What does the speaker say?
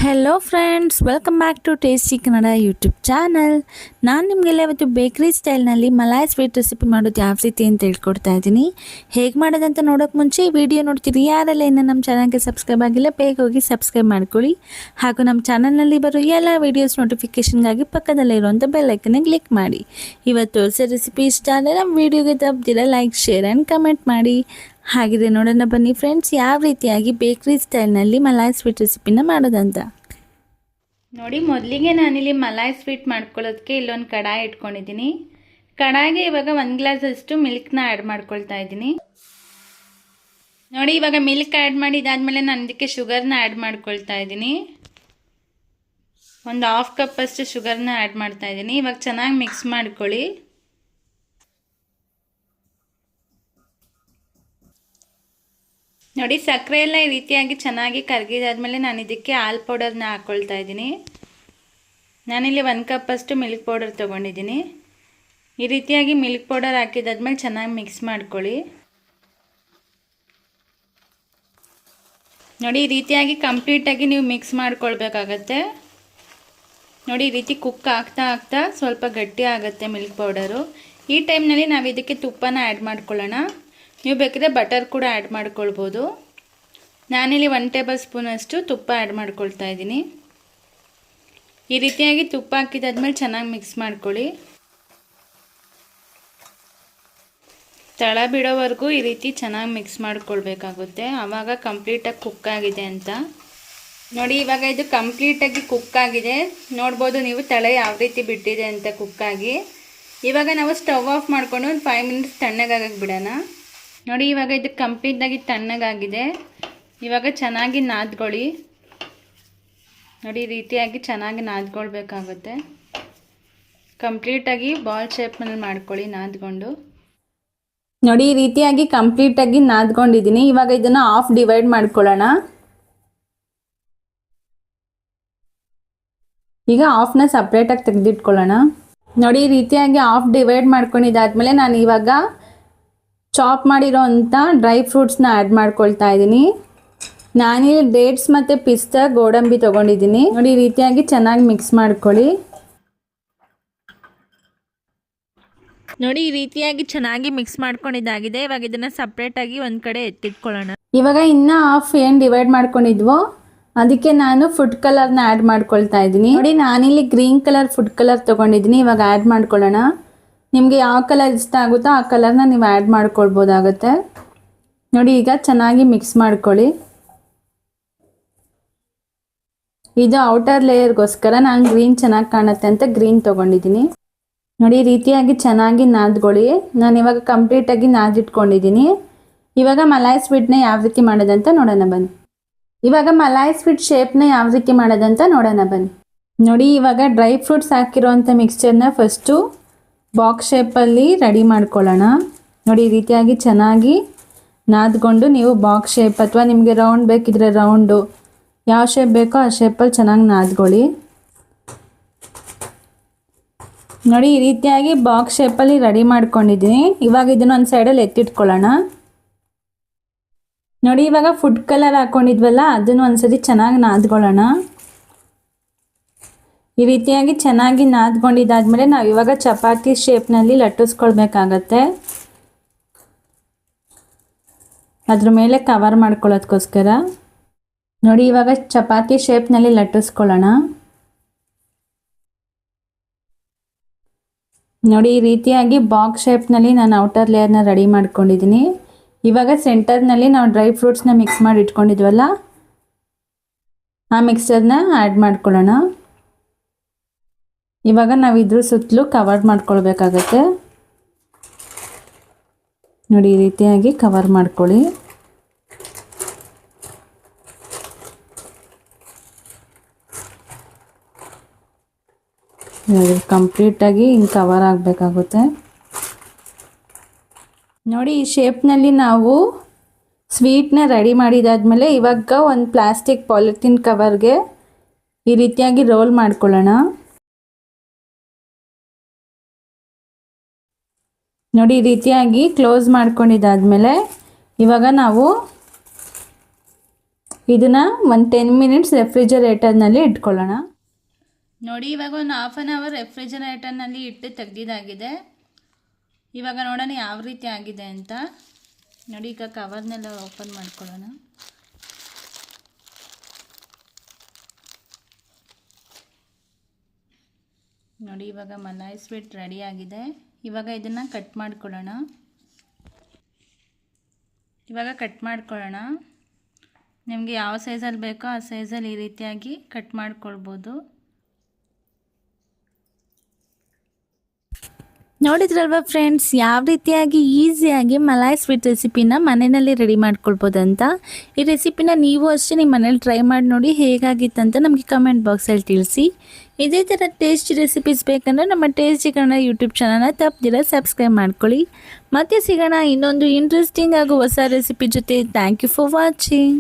Hello friends, welcome back to tasty Kannada YouTube channel. ನಾನು ನಿಮಗೆಲ್ಲ ಇವತ್ತು ಬೇಕ್ರಿ ಸ್ಟೈಲ್ನಲ್ಲಿ ಮಲಾಯ್ ಸ್ವೀಟ್ ರೆಸಿಪಿ ಮಾಡೋದು ಯಾವ ರೀತಿ ಅಂತ ಹೇಳ್ಕೊಡ್ತಾ ಇದ್ದೀನಿ. ಹೇಗೆ ಮಾಡೋದಂತ ನೋಡೋಕೆ ಮುಂಚೆ ಈ ವಿಡಿಯೋ ನೋಡ್ತೀರಿ ಯಾರೆಲ್ಲ ಇನ್ನು ನಮ್ಮ ಚಾನಲ್ಗೆ ಸಬ್ಸ್ಕ್ರೈಬ್ ಆಗಿಲ್ಲ ಬೇಗ ಹೋಗಿ ಸಬ್ಸ್ಕ್ರೈಬ್ ಮಾಡ್ಕೊಳ್ಳಿ. ಹಾಗೂ ನಮ್ಮ ಚಾನಲ್ನಲ್ಲಿ ಬರೋ ಎಲ್ಲ ವೀಡಿಯೋಸ್ ನೋಟಿಫಿಕೇಷನ್ಗಾಗಿ ಪಕ್ಕದಲ್ಲೇ ಇರುವಂಥ ಬೆಲ್ ಐಕನ್ನೇ ಕ್ಲಿಕ್ ಮಾಡಿ. ಇವತ್ತು ತೋರಿಸೋ ರೆಸಿಪಿ ಇಷ್ಟ ಆದರೆ ನಮ್ಮ ವೀಡಿಯೋಗೆ ತಪ್ಪದಿರ ಲೈಕ್, ಶೇರ್ ಆ್ಯಂಡ್ ಕಮೆಂಟ್ ಮಾಡಿ. ಹಾಗಿದ್ರೆ ನೋಡೋಣ ಬನ್ನಿ ಫ್ರೆಂಡ್ಸ್, ಯಾವ ರೀತಿಯಾಗಿ ಬೇಕ್ರಿ ಸ್ಟೈಲ್ನಲ್ಲಿ ಮಲಾಯ್ ಸ್ವೀಟ್ ರೆಸಿಪಿನ ಮಾಡೋದಂತ ನೋಡಿ. ಮೊದಲಿಗೆ ನಾನಿಲ್ಲಿ ಮಲಾಯ್ ಸ್ವೀಟ್ ಮಾಡ್ಕೊಳ್ಳೋದಕ್ಕೆ ಇಲ್ಲೊಂದು ಕಡಾಯಿ ಇಟ್ಕೊಂಡಿದ್ದೀನಿ. ಕಡಾಯಿಗೆ ಇವಾಗ 1 ಗ್ಲಾಸಷ್ಟು ಮಿಲ್ಕ್ನ ಆ್ಯಡ್ ಮಾಡ್ಕೊಳ್ತಾ ಇದ್ದೀನಿ. ನೋಡಿ, ಇವಾಗ ಮಿಲ್ಕ್ ಆ್ಯಡ್ ಮಾಡಿದಾದ್ಮೇಲೆ ನಾನು ಇದಕ್ಕೆ ಶುಗರ್ನ ಆ್ಯಡ್ ಮಾಡ್ಕೊಳ್ತಾ ಇದ್ದೀನಿ. ಒಂದು 1/2 ಕಪ್ಪಷ್ಟು ಶುಗರ್ನ ಆ್ಯಡ್ ಮಾಡ್ತಾ ಇದ್ದೀನಿ. ಇವಾಗ ಚೆನ್ನಾಗಿ ಮಿಕ್ಸ್ ಮಾಡ್ಕೊಳ್ಳಿ. ನೋಡಿ, ಸಕ್ಕರೆ ಎಲ್ಲ ಈ ರೀತಿಯಾಗಿ ಚೆನ್ನಾಗಿ ಕರಗಿದಾದ್ಮೇಲೆ ನಾನು ಇದಕ್ಕೆ ಹಾಲು ಪೌಡರ್ನ ಹಾಕ್ಕೊಳ್ತಾ ಇದ್ದೀನಿ. ನಾನಿಲ್ಲಿ 1 ಕಪ್ಪಷ್ಟು ಮಿಲ್ಕ್ ಪೌಡರ್ ತೊಗೊಂಡಿದ್ದೀನಿ. ಈ ರೀತಿಯಾಗಿ ಮಿಲ್ಕ್ ಪೌಡರ್ ಹಾಕಿದಾದ್ಮೇಲೆ ಚೆನ್ನಾಗಿ ಮಿಕ್ಸ್ ಮಾಡ್ಕೊಳ್ಳಿ. ನೋಡಿ, ಈ ರೀತಿಯಾಗಿ ಕಂಪ್ಲೀಟಾಗಿ ನೀವು ಮಿಕ್ಸ್ ಮಾಡ್ಕೊಳ್ಬೇಕಾಗತ್ತೆ. ನೋಡಿ, ಈ ರೀತಿ ಕುಕ್ ಆಗ್ತಾ ಸ್ವಲ್ಪ ಗಟ್ಟಿ ಆಗುತ್ತೆ ಮಿಲ್ಕ್ ಪೌಡರು. ಈ ಟೈಮ್ನಲ್ಲಿ ನಾವು ಇದಕ್ಕೆ ತುಪ್ಪನ ಆ್ಯಡ್ ಮಾಡ್ಕೊಳ್ಳೋಣ. ನೀವು ಬೇಕಿದ್ರೆ ಬಟರ್ ಕೂಡ ಆ್ಯಡ್ ಮಾಡ್ಕೊಳ್ಬೋದು. ನಾನಿಲ್ಲಿ 1 ಟೇಬಲ್ ಸ್ಪೂನಷ್ಟು ತುಪ್ಪ ಆ್ಯಡ್ ಮಾಡ್ಕೊಳ್ತಾ ಇದ್ದೀನಿ. ಈ ರೀತಿಯಾಗಿ ತುಪ್ಪ ಹಾಕಿದಾದ್ಮೇಲೆ ಚೆನ್ನಾಗಿ ಮಿಕ್ಸ್ ಮಾಡ್ಕೊಳ್ಳಿ. ತಳ ಬಿಡೋವರೆಗೂ ಈ ರೀತಿ ಚೆನ್ನಾಗಿ ಮಿಕ್ಸ್ ಮಾಡ್ಕೊಳ್ಬೇಕಾಗುತ್ತೆ. ಆವಾಗ ಕಂಪ್ಲೀಟಾಗಿ ಕುಕ್ ಆಗಿದೆ ಅಂತ. ನೋಡಿ, ಇವಾಗ ಇದು ಕಂಪ್ಲೀಟಾಗಿ ಕುಕ್ ಆಗಿದೆ. ನೋಡ್ಬೋದು ನೀವು ತಳ ಯಾವ ರೀತಿ ಬಿಟ್ಟಿದೆ ಅಂತ ಕುಕ್ಕಾಗಿ. ಇವಾಗ ನಾವು ಸ್ಟವ್ ಆಫ್ ಮಾಡಿಕೊಂಡು ಒಂದು 5 ಮಿನಿಟ್ಸ್ ತಣ್ಣಗಾಗಕ್ಕೆ ಬಿಡೋಣ. ನೋಡಿ, ಇವಾಗ ಇದು ಕಂಪ್ಲೀಟಾಗಿ ತಣ್ಣಗಾಗಿದೆ. ಇವಾಗ ಚೆನ್ನಾಗಿ ನಾದ್ಕೊಳ್ಳಿ. ನೋಡಿ, ಈ ರೀತಿಯಾಗಿ ಚೆನ್ನಾಗಿ ನಾದ್ಕೊಳ್ಬೇಕಾಗುತ್ತೆ. ಕಂಪ್ಲೀಟಾಗಿ ಬಾಲ್ ಶೇಪ್ನಲ್ಲಿ ಮಾಡ್ಕೊಳ್ಳಿ ನಾದ್ಕೊಂಡು. ನೋಡಿ, ಈ ರೀತಿಯಾಗಿ ಕಂಪ್ಲೀಟಾಗಿ ನಾದ್ಕೊಂಡಿದ್ದೀನಿ. ಇವಾಗ ಇದನ್ನು ಹಾಫ್ ಡಿವೈಡ್ ಮಾಡ್ಕೊಳ್ಳೋಣ. ಈಗ ಹಾಫ್ನ ಸಪ್ರೇಟಾಗಿ ತೆಗೆದಿಟ್ಕೊಳ್ಳೋಣ. ನೋಡಿ, ಈ ರೀತಿಯಾಗಿ ಹಾಫ್ ಡಿವೈಡ್ ಮಾಡ್ಕೊಂಡಿದ್ದಾದ್ಮೇಲೆ ನಾನು ಇವಾಗ ಚಾಪ್ ಮಾಡಿರೋ ಅಂಥ ಡ್ರೈ ಫ್ರೂಟ್ಸ್ನ ಆ್ಯಡ್ ಮಾಡ್ಕೊಳ್ತಾ ಇದ್ದೀನಿ. ನಾನಿಲ್ಲಿ ಡೇಟ್ಸ್ ಮತ್ತು ಪಿಸ್ತಾ ಗೋಡಂಬಿ ತೊಗೊಂಡಿದ್ದೀನಿ. ನೋಡಿ, ಈ ರೀತಿಯಾಗಿ ಚೆನ್ನಾಗಿ ಮಿಕ್ಸ್ ಮಾಡ್ಕೊಳ್ಳಿ. ನೋಡಿ, ಈ ರೀತಿಯಾಗಿ ಚೆನ್ನಾಗಿ ಮಿಕ್ಸ್ ಮಾಡ್ಕೊಂಡಿದ್ದಾಗಿದೆ. ಇವಾಗ ಇದನ್ನು ಸಪ್ರೇಟಾಗಿ ಒಂದು ಕಡೆ ಎತ್ತಿಟ್ಕೊಳ್ಳೋಣ. ಇವಾಗ ಇನ್ನೂ ಹಾಫ್ ಏನು ಡಿವೈಡ್ ಮಾಡ್ಕೊಂಡಿದ್ವೋ ಅದಕ್ಕೆ ನಾನು ಫುಡ್ ಕಲರ್ನ ಆ್ಯಡ್ ಮಾಡ್ಕೊಳ್ತಾ ಇದ್ದೀನಿ. ನೋಡಿ, ನಾನಿಲ್ಲಿ ಗ್ರೀನ್ ಕಲರ್ ಫುಡ್ ಕಲರ್ ತೊಗೊಂಡಿದ್ದೀನಿ. ಇವಾಗ ಆ್ಯಡ್ ಮಾಡ್ಕೊಳ್ಳೋಣ. ನಿಮಗೆ ಯಾವ ಕಲರ್ ಇಷ್ಟ ಆಗುತ್ತೋ ಆ ಕಲರ್ನ ನೀವು ಆ್ಯಡ್ ಮಾಡ್ಕೊಳ್ಬೋದಾಗುತ್ತೆ. ನೋಡಿ, ಈಗ ಚೆನ್ನಾಗಿ ಮಿಕ್ಸ್ ಮಾಡ್ಕೊಳ್ಳಿ. ಇದು ಔಟರ್ ಲೇಯರ್ಗೋಸ್ಕರ ನಾನು ಗ್ರೀನ್ ಚೆನ್ನಾಗಿ ಕಾಣುತ್ತೆ ಅಂತ ಗ್ರೀನ್ ತೊಗೊಂಡಿದ್ದೀನಿ. ನೋಡಿ, ಈ ರೀತಿಯಾಗಿ ಚೆನ್ನಾಗಿ ನಾದ್ಕೊಳ್ಳಿ. ನಾನು ಇವಾಗ ಕಂಪ್ಲೀಟಾಗಿ ನಾದಿಟ್ಕೊಂಡಿದ್ದೀನಿ. ಇವಾಗ ಮಲಾಯ್ ಸ್ವೀಟ್ನ ಯಾವ ರೀತಿ ಮಾಡೋದಂತ ನೋಡೋಣ ಬನ್ನಿ. ಇವಾಗ ಮಲಾಯ್ ಸ್ವೀಟ್ ಶೇಪ್ನ ಯಾವ ರೀತಿ ಮಾಡೋದಂತ ನೋಡೋಣ ಬನ್ನಿ. ನೋಡಿ, ಇವಾಗ ಡ್ರೈ ಫ್ರೂಟ್ಸ್ ಹಾಕಿರೋವಂಥ ಮಿಕ್ಸ್ಚರ್ನ ಫಸ್ಟು ಬಾಕ್ಸ್ ಶೇಪಲ್ಲಿ ರೆಡಿ ಮಾಡ್ಕೊಳ್ಳೋಣ. ನೋಡಿ, ಈ ರೀತಿಯಾಗಿ ಚೆನ್ನಾಗಿ ನಾದ್ಕೊಂಡು ನೀವು ಬಾಕ್ಸ್ ಶೇಪ್ ಅಥವಾ ನಿಮಗೆ ರೌಂಡ್ ಬೇಕಿದ್ರೆ ರೌಂಡು, ಯಾವ ಶೇಪ್ ಬೇಕೋ ಆ ಶೇಪಲ್ಲಿ ಚೆನ್ನಾಗಿ ನಾದ್ಕೊಳ್ಳಿ. ನೋಡಿ, ಈ ರೀತಿಯಾಗಿ ಬಾಕ್ಸ್ ಶೇಪಲ್ಲಿ ರೆಡಿ ಮಾಡ್ಕೊಂಡಿದ್ದೀನಿ. ಇವಾಗ ಇದನ್ನು ಒಂದು ಸೈಡಲ್ಲಿ ಎತ್ತಿಟ್ಕೊಳ್ಳೋಣ. ನೋಡಿ, ಇವಾಗ ಫುಡ್ ಕಲರ್ ಹಾಕ್ಕೊಂಡಿದ್ವಲ್ಲ ಅದನ್ನು ಒಂದ್ಸತಿ ಚೆನ್ನಾಗಿ ನಾದ್ಕೊಳ್ಳೋಣ. ಈ ರೀತಿಯಾಗಿ ಚೆನ್ನಾಗಿ ನಾದ್ಕೊಂಡಿದ್ದಾದ್ಮೇಲೆ ನಾವು ಇವಾಗ ಚಪಾತಿ ಶೇಪ್ನಲ್ಲಿ ಲಟ್ಟಿಸ್ಕೊಳ್ಬೇಕಾಗತ್ತೆ. ಅದ್ರ ಮೇಲೆ ಕವರ್ ಮಾಡ್ಕೊಳ್ಳೋದಕ್ಕೋಸ್ಕರ. ನೋಡಿ, ಇವಾಗ ಚಪಾತಿ ಶೇಪ್ನಲ್ಲಿ ಲಟ್ಟಿಸ್ಕೊಳ್ಳೋಣ. ನೋಡಿ, ಈ ರೀತಿಯಾಗಿ ಬಾಕ್ಸ್ ಶೇಪ್ನಲ್ಲಿ ನಾನು ಔಟರ್ ಲೇಯರ್ನ ರೆಡಿ ಮಾಡ್ಕೊಂಡಿದ್ದೀನಿ. ಇವಾಗ ಸೆಂಟರ್ನಲ್ಲಿ ನಾವು ಡ್ರೈ ಫ್ರೂಟ್ಸ್ನ ಮಿಕ್ಸ್ ಮಾಡಿ ಇಟ್ಕೊಂಡಿದ್ವಲ್ಲ ಆ ಮಿಕ್ಸ್ಚರ್ನ ಆ್ಯಡ್ ಮಾಡ್ಕೊಳ್ಳೋಣ. ಇವಾಗ ನಾವು ಇದ್ರ ಸುತ್ತಲೂ ಕವರ್ ಮಾಡ್ಕೊಳ್ಬೇಕಾಗತ್ತೆ. ನೋಡಿ, ಈ ರೀತಿಯಾಗಿ ಕವರ್ ಮಾಡ್ಕೊಳ್ಳಿ. ಕಂಪ್ಲೀಟಾಗಿ ಹಿಂಗೆ ಕವರ್ ಆಗಬೇಕಾಗುತ್ತೆ. ನೋಡಿ, ಈ ಶೇಪ್ನಲ್ಲಿ ನಾವು ಸ್ವೀಟ್ನ ರೆಡಿ ಮಾಡಿದಾದ್ಮೇಲೆ ಇವಾಗ ಒಂದು ಪ್ಲಾಸ್ಟಿಕ್ ಪಾಲಿಥೀನ್ ಕವರ್ಗೆ ಈ ರೀತಿಯಾಗಿ ರೋಲ್ ಮಾಡ್ಕೊಳ್ಳೋಣ. ನೋಡಿ, ಈ ರೀತಿಯಾಗಿ ಕ್ಲೋಸ್ ಮಾಡ್ಕೊಂಡಿದ್ದಾದ್ಮೇಲೆ ಇವಾಗ ನಾವು ಇದನ್ನು ಒಂದು 10 ಮಿನಿಟ್ಸ್ ರೆಫ್ರಿಜರೇಟರ್ನಲ್ಲಿ ಇಟ್ಕೊಳ್ಳೋಣ. ನೋಡಿ ಇವಾಗ ಒಂದು ಹಾಫ್ ಆನ್ ಅವರ್ ರೆಫ್ರಿಜರೇಟರ್ನಲ್ಲಿ ಇಟ್ಟು ತೆಗ್ದಿದ್ದಾಗಿದೆ. ಇವಾಗ ನೋಡೋಣ ಯಾವ ರೀತಿ ಆಗಿದೆ ಅಂತ. ನೋಡಿ ಈಗ ಕವರ್ನೆಲ್ಲ ಓಪನ್ ಮಾಡ್ಕೊಳ್ಳೋಣ. ನೋಡಿ ಇವಾಗ ಮಲಾಯ್ ಸ್ವೀಟ್ ರೆಡಿ ಆಗಿದೆ. ಇವಾಗ ಇದನ್ನು ಕಟ್ ಮಾಡ್ಕೊಳ್ಳೋಣ. ನಿಮಗೆ ಯಾವ ಸೈಜಲ್ಲಿ ಬೇಕೋ ಆ ಸೈಜಲ್ಲಿ ಈ ರೀತಿಯಾಗಿ ಕಟ್ ಮಾಡ್ಕೊಳ್ಬೋದು. ನೋಡಿದ್ರಲ್ವ ಫ್ರೆಂಡ್ಸ್, ಯಾವ ರೀತಿಯಾಗಿ ಈಸಿಯಾಗಿ ಮಲಾಯ್ ಸ್ವೀಟ್ ರೆಸಿಪಿನ ಮನೆಯಲ್ಲಿ ರೆಡಿ ಮಾಡ್ಕೊಳ್ಬೋದು ಅಂತ. ಈ ರೆಸಿಪಿನ ನೀವು ಅಷ್ಟೇ ನಿಮ್ಮ ಮನೇಲಿ ಟ್ರೈ ಮಾಡಿ ನೋಡಿ ಹೇಗಾಗಿತ್ತಂತ ನಮಗೆ ಕಮೆಂಟ್ ಬಾಕ್ಸಲ್ಲಿ ತಿಳಿಸಿ. ಇದೇ ಥರ ಟೇಸ್ಟಿ ರೆಸಿಪೀಸ್ ಬೇಕಂದರೆ ನಮ್ಮ ಟೇಸ್ಟಿ ಕನ್ನಡ ಯೂಟ್ಯೂಬ್ ಚಾನಲ್ನ ತಪ್ಪದಿರ ಸಬ್ಸ್ಕ್ರೈಬ್ ಮಾಡ್ಕೊಳ್ಳಿ. ಮತ್ತೆ ಸಿಗೋಣ ಇನ್ನೊಂದು ಇಂಟ್ರೆಸ್ಟಿಂಗ್ ಹಾಗೂ ಹೊಸ ರೆಸಿಪಿ ಜೊತೆ. Thank you for watching.